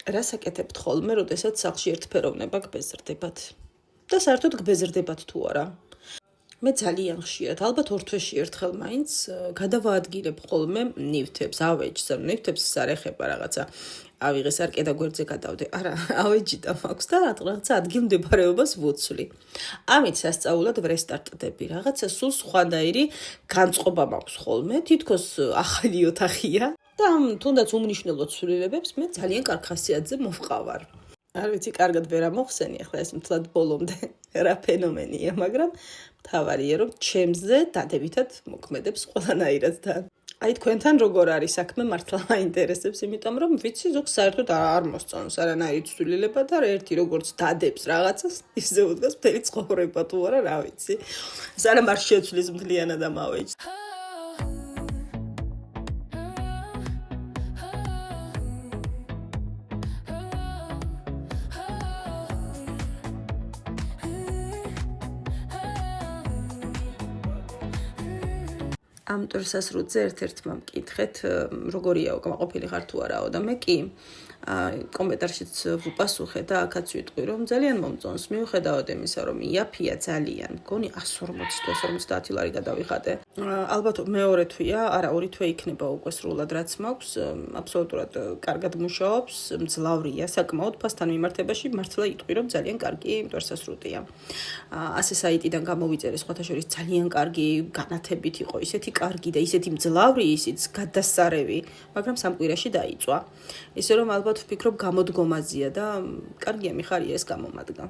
რას აკეთებთ ხოლმე, როდესაც სახლში ერთფეროვნება გბეზრდებათ? და საერთოდ გბეზრდებათ თუ არა? მე ძალიან ხშირად, ალბათ 2 თვეში ერთხელ მაინც გადავაადგილებ ხოლმე ნივთებს, ავეჯს, ნივთებს ის არ ეხება რაღაცა. ავიღეს არ კედა გვერდზე გადავდე. არა, ავეჯი და მაქვს და რაღაცა ადგილმდებარეობას ვუცვლი. ამით სასწაულად ვრესტარტდები. რაღაცა სულ სხვადაირი განწყობა მაქვს ხოლმე, თითქოს ახალი ოთახია და თუნდაც უმნიშვნელო ცვლილებებს მე ძალიან კარგ ხასიათზე მოვყავარ. არ ვიცი, კარგად ვერ ამოხსენი ახლა ეს მთლად ბოლომდე რა ფენომენია, მაგრამ მთავარია რომ ჩემზე დადებითად მოქმედებს ყველანაირად და აი თქვენთან როგორ არის საქმე მართლა მაინტერესებს, იმიტომ რომ ვიცი ზოგ საერთოდ არ მოსწონს არანაირი ცვლილება და ერთი როგორც დადებს რაღაცას, ისე უდგას მთელი ცხოვრება თუ არა, რა ვიცი. სანამ არ შეცვლის მთლიანად ამ ავეჯს. ამ ტურსასრუტზე ერთ-ერთმა მკითხეთ, როგორია უკმაყოფილი ხარ თუ არაო და მე კი კომენტარშიც ვუპასუხე და აქაც ვიტყვი, რომ ძალიან მომწონს, მიუხედავად იმისა, რომ იაფია ძალიან, მგონი 140 ლარი გადავიხადე. ალბათ მეორე თვეა, არა, 2 თვე იქნება უკვე სრულად რაც მაქვს, აბსოლუტურად კარგად მუშაობს, მძლავრია, საკმაოდ ფასთან მიმართებაში მართლა იტყვი, რომ ძალიან კარგი ტურსასრუტია. ასე საიტიდან გამოვიწერე სხვათა შორის ძალიან კარგი განათებით იყო, ისეთი კარგი და ისეთი მძლავრი ისიც გადასარევი, მაგრამ 3 კვირაში დაიწვა. ისე რომ ალბათ ვფიქრობ გამოდგომაზია და კარგია მიხარია ეს გამომადგა.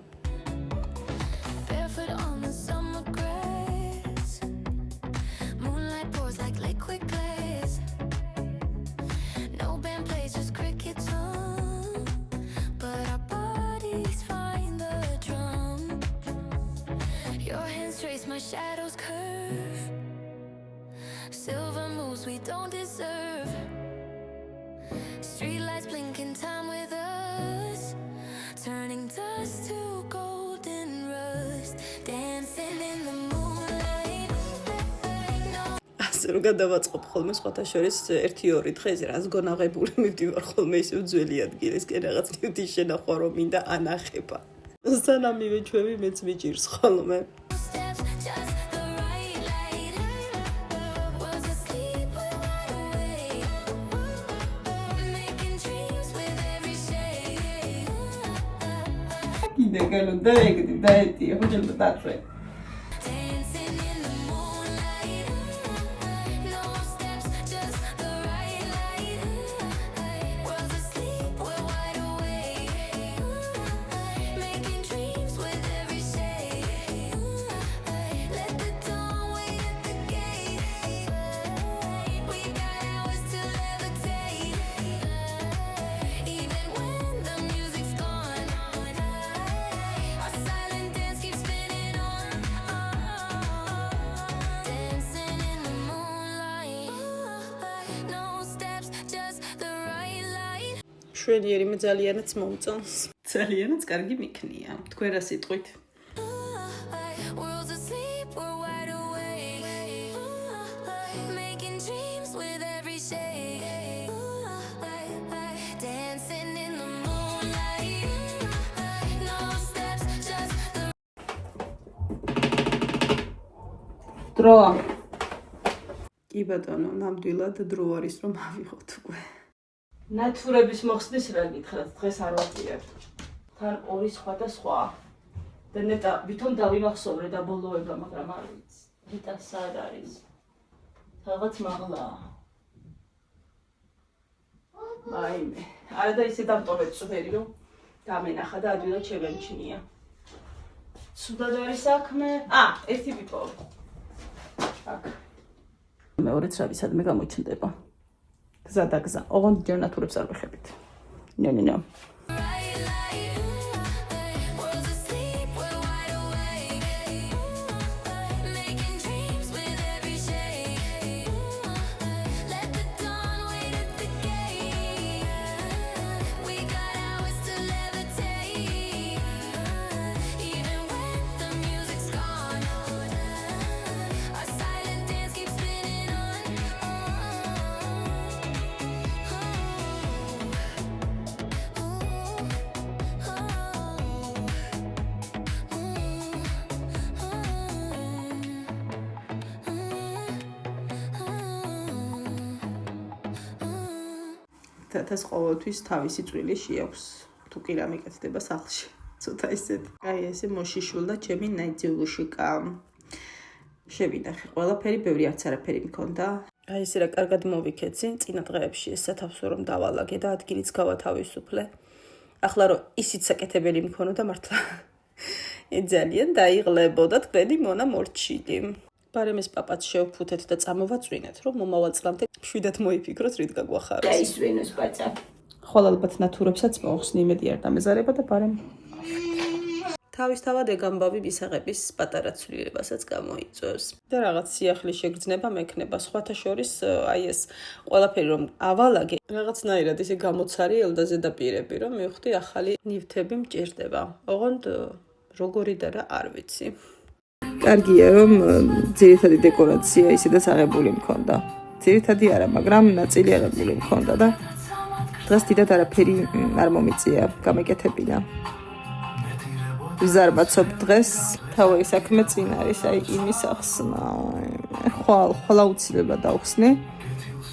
My shadows curve, silver moves we don't deserve. Streetlights blinking time with us, turning dust to golden rust, dancing in the moonlight. ასე რომ გადავაწყობ ხოლმე სხვათა შორის 1-2 დღეს რას გონაღებული მივდივარ ხოლმე ისევ ძველი ადგილისკენ რაღაც ნივთი შენახვა რომ მინდა ანახება. სანამ მივეჩვევი მეც მიჭირს ხოლმე. Degalo daegdi daeti hojel batatre. შვენიერი მე ძალიანაც მომწონს. ძალიანაც კარგი მიქნია. თქვენ რა სიტყვით? დროა. კი ბატონო, ნამდვილად დრო არის რომ ავიღოთ უკვე. ნათურების მოხსნის რა გითხრათ, დღეს არ ვაპირებთ. თან ორი სხვა. და ნეტა ვითომ დავიმახსოვრე და ბოლოება, მაგრამ არ ვიცი. ნეტა სად არის? რაღაც მაღლაა. აიმე, არა და ისე დამტოვეთ წვერი, რომ დამენახა და ადვილად შევემჩნია. სუდად არის საქმე? ერთი ვიპოვე. აქ. მეორე ცრავი სადმე გამოჩნდება. გზა და გზა. ოღონდ ჯერ ნათურებს არ ვეხებით. ნო. თათას ყოველთვის თავისი წვილი შეაქვს. თუ კი რამე კეთდება სახლში. ცოტა ისეთი. აი ესე მოშიშულდა ჩემი ნაიძულუშიკა. შევინახე ყველაფერი, ბევრი არც არაფერი მქონდა. აი ესე რა კარგად მოვიქეცი, წინა დღეებში ეს სათავსო რომ დავალაგე და ადგილიც გავათავისუფლე. ახლა რომ ისიც საკეთებელი მქონოდა მართლა ძალიან დაიღლებოდა თქვენი მონა მორჩილი. ბარემეს პაპაც შევფუთეთ და წამოვაწვინეთ, რომ მომავალ წლამდე შვიდად მოიფიქროთ, რით გაგვახაროს. დაისვენოს პაცა. ხოლ ალბათ ნათურებსაც მოხსნი, იმედი არ დამეზარება და ბარემ თავისთავად ეგამბავი მისაღების პატარა ცვლილებასაც გამოიწვევს. და რაღაც სიახლის შეგრძნება მექნება. სხვათა შორის აი ეს ყველაფერი რომ ავალაგე, რაღაცნაირად ისე გამოცარიელ და ზედაპირები, რომ მივხვდი ახალი ნივთები მჭირდება. ოღონდ როგორი და რა არ ვიცი. კარგია რომ ძირითადი დეკორაცია ისედაც აღებული მქონდა. ძირითადი არა, მაგრამ ნაწილი აღებული მქონდა და დღეს დიდად არაფერი არ მომიწია, გამეკეთებინა. ვზარბაცობ დღეს, თავი საქმე წინ არის, აი იმის ახსნა. ხვალ აუცილებლად დავხსნი.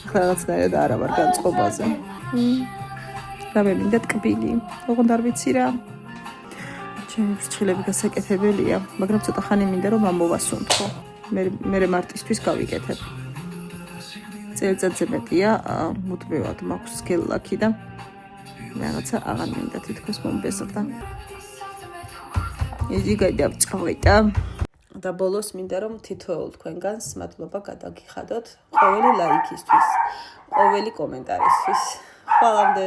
ახლა რაღაცნაირად არა ვარ განწყობაზე. რამე მინდა ტკბილი, ოღონდ არ ვიცი რა. ჩემი ფრჩხილები გასაკეთებელია, მაგრამ ცოტა ხანი მინდა რომ ამოვასუნთქო. მე მარტისთვის გავიკეთებ. წელიწადზე მეტია, მუდმივად მაქვს გელლაქი და რაღაცა აღარ მინდა თითქოს მომბეზრდა. იგი გადავწყვეტა. და ბოლოს მინდა რომ თითოეულ თქვენგანს მადლობა გადაგიხადოთ ყოველი ლაიქისთვის, ყოველი კომენტარისთვის. ხვალამდე.